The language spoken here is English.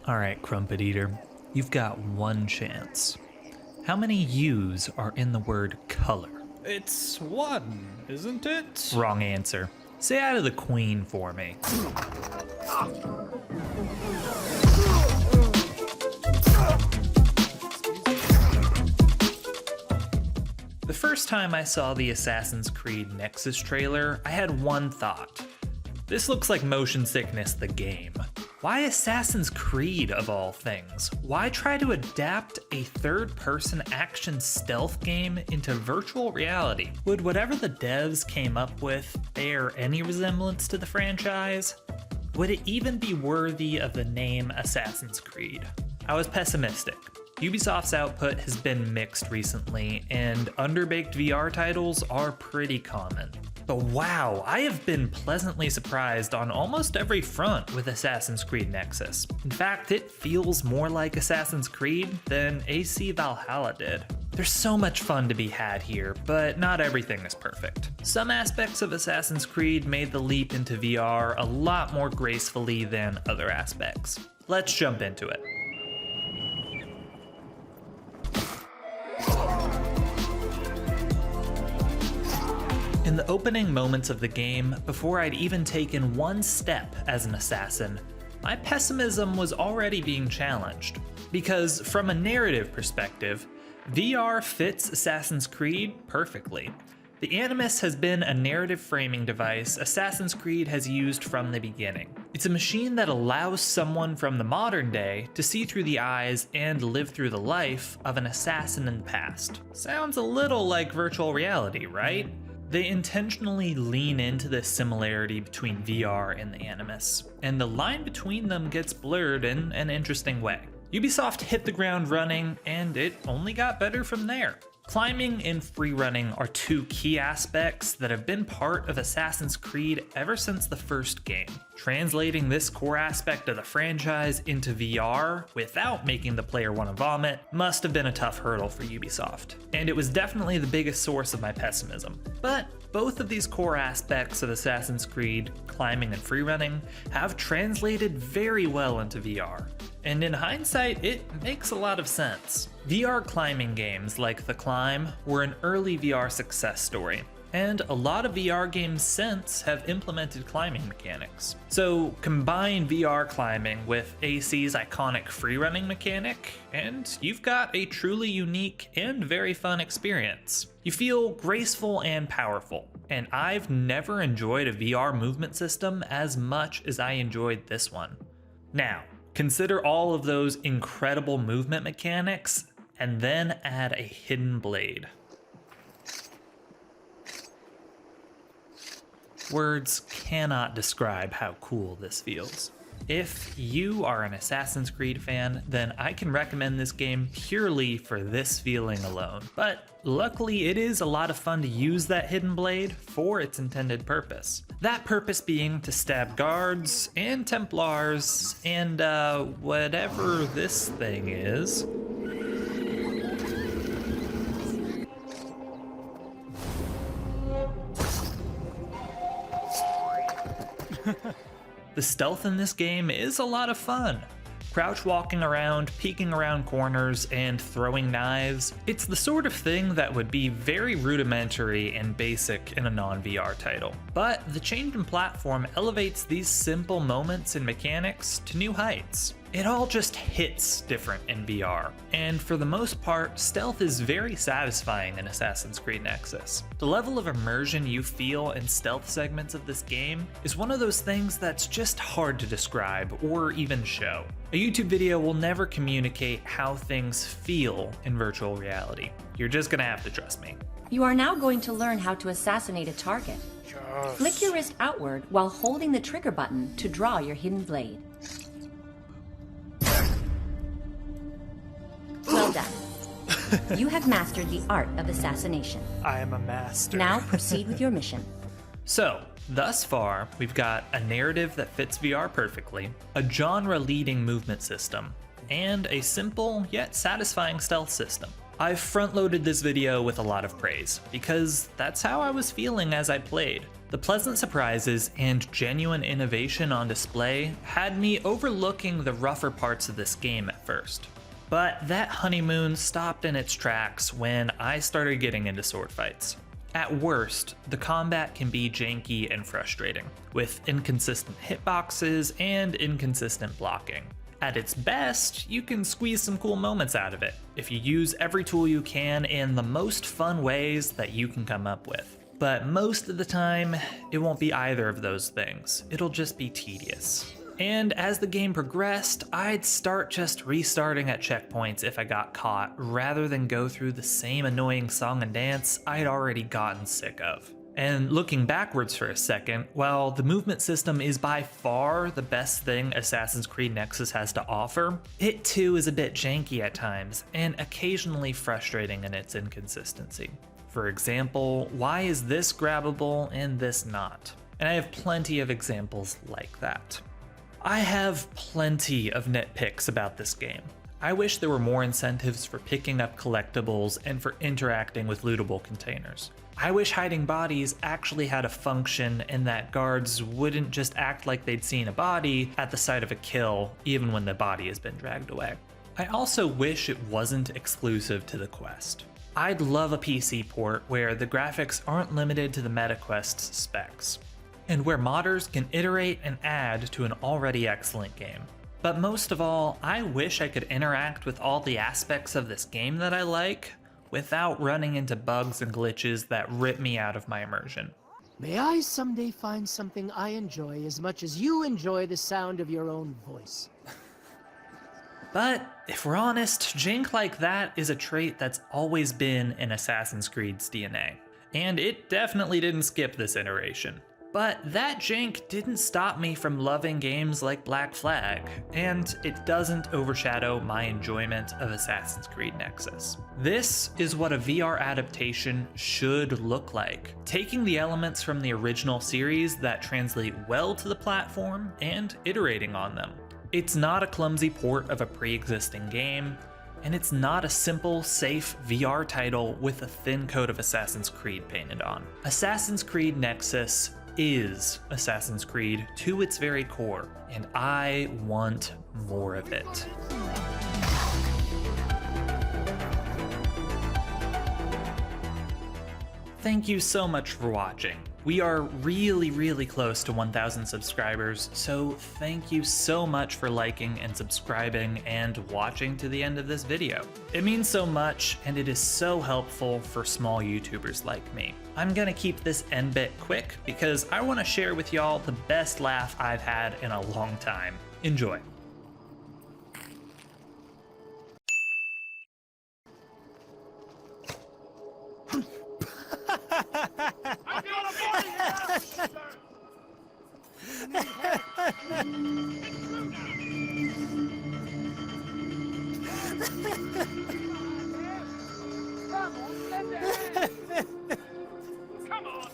Alright, Crumpet Eater, you've got one chance. How many U's are in the word color? It's one, isn't it? Wrong answer. Say out of the queen for me. The first time I saw the Assassin's Creed Nexus trailer, I had one thought. This looks like Motion Sickness the game. Why Assassin's Creed of all things? Why try to adapt a third-person action stealth game into virtual reality? Would whatever the devs came up with bear any resemblance to the franchise? Would it even be worthy of the name Assassin's Creed? I was pessimistic. Ubisoft's output has been mixed recently, and underbaked VR titles are pretty common. But wow, I have been pleasantly surprised on almost every front with Assassin's Creed Nexus. In fact, it feels more like Assassin's Creed than AC Valhalla did. There's so much fun to be had here, but not everything is perfect. Some aspects of Assassin's Creed made the leap into VR a lot more gracefully than other aspects. Let's jump into it. In the opening moments of the game, before I'd even taken one step as an assassin, my pessimism was already being challenged. Because from a narrative perspective, VR fits Assassin's Creed perfectly. The Animus has been a narrative framing device Assassin's Creed has used from the beginning. It's a machine that allows someone from the modern day to see through the eyes and live through the life of an assassin in the past. Sounds a little like virtual reality, right? They intentionally lean into this similarity between VR and the Animus, and the line between them gets blurred in an interesting way. Ubisoft hit the ground running, and it only got better from there. Climbing and freerunning are two key aspects that have been part of Assassin's Creed ever since the first game. Translating this core aspect of the franchise into VR without making the player want to vomit must have been a tough hurdle for Ubisoft, and it was definitely the biggest source of my pessimism. But both of these core aspects of Assassin's Creed, climbing and freerunning, have translated very well into VR. And in hindsight, it makes a lot of sense. VR climbing games like The Climb were an early VR success story, and a lot of VR games since have implemented climbing mechanics. So combine VR climbing with AC's iconic freerunning mechanic, and you've got a truly unique and very fun experience. You feel graceful and powerful, and I've never enjoyed a VR movement system as much as I enjoyed this one. Now, consider all of those incredible movement mechanics, and then add a hidden blade. Words cannot describe how cool this feels. If you are an Assassin's Creed fan, then I can recommend this game purely for this feeling alone. But luckily, it is a lot of fun to use that hidden blade for its intended purpose. That purpose being to stab guards and Templars and whatever this thing is. The stealth in this game is a lot of fun. Crouch walking around, peeking around corners, and throwing knives. It's the sort of thing that would be very rudimentary and basic in a non-VR title. But the change in platform elevates these simple moments and mechanics to new heights. It all just hits different in VR, and for the most part, stealth is very satisfying in Assassin's Creed Nexus. The level of immersion you feel in stealth segments of this game is one of those things that's just hard to describe or even show. A YouTube video will never communicate how things feel in virtual reality. You're just gonna have to trust me. You are now going to learn how to assassinate a target. Yes. Flick your wrist outward while holding the trigger button to draw your hidden blade. Well done. You have mastered the art of assassination. I am a master. Now proceed with your mission. So, thus far, we've got a narrative that fits VR perfectly, a genre-leading movement system, and a simple yet satisfying stealth system. I've front-loaded this video with a lot of praise, because that's how I was feeling as I played. The pleasant surprises and genuine innovation on display had me overlooking the rougher parts of this game at first. But that honeymoon stopped in its tracks when I started getting into sword fights. At worst, the combat can be janky and frustrating, with inconsistent hitboxes and inconsistent blocking. At its best, you can squeeze some cool moments out of it, if you use every tool you can in the most fun ways that you can come up with. But most of the time, it won't be either of those things. It'll just be tedious. And as the game progressed, I'd start just restarting at checkpoints if I got caught, rather than go through the same annoying song and dance I'd already gotten sick of. And looking backwards for a second, while the movement system is by far the best thing Assassin's Creed Nexus has to offer, it too is a bit janky at times, and occasionally frustrating in its inconsistency. For example, why is this grabbable and this not? And I have plenty of examples like that. I have plenty of nitpicks about this game. I wish there were more incentives for picking up collectibles and for interacting with lootable containers. I wish hiding bodies actually had a function and that guards wouldn't just act like they'd seen a body at the sight of a kill, even when the body has been dragged away. I also wish it wasn't exclusive to the Quest. I'd love a PC port where the graphics aren't limited to the MetaQuest's specs, and where modders can iterate and add to an already excellent game. But most of all, I wish I could interact with all the aspects of this game that I like without running into bugs and glitches that rip me out of my immersion. May I someday find something I enjoy as much as you enjoy the sound of your own voice. But if we're honest, jank like that is a trait that's always been in Assassin's Creed's DNA. And it definitely didn't skip this iteration. But that jank didn't stop me from loving games like Black Flag, and it doesn't overshadow my enjoyment of Assassin's Creed Nexus. This is what a VR adaptation should look like, taking the elements from the original series that translate well to the platform and iterating on them. It's not a clumsy port of a pre-existing game, and it's not a simple, safe VR title with a thin coat of Assassin's Creed painted on. Assassin's Creed Nexus is Assassin's Creed to its very core, and I want more of it. Thank you so much for watching. We are really close to 1,000 subscribers, so thank you so much for liking and subscribing and watching to the end of this video. It means so much, and it is so helpful for small YouTubers like me. I'm gonna keep this end bit quick because I want to share with y'all the best laugh I've had in a long time. Enjoy. Come on!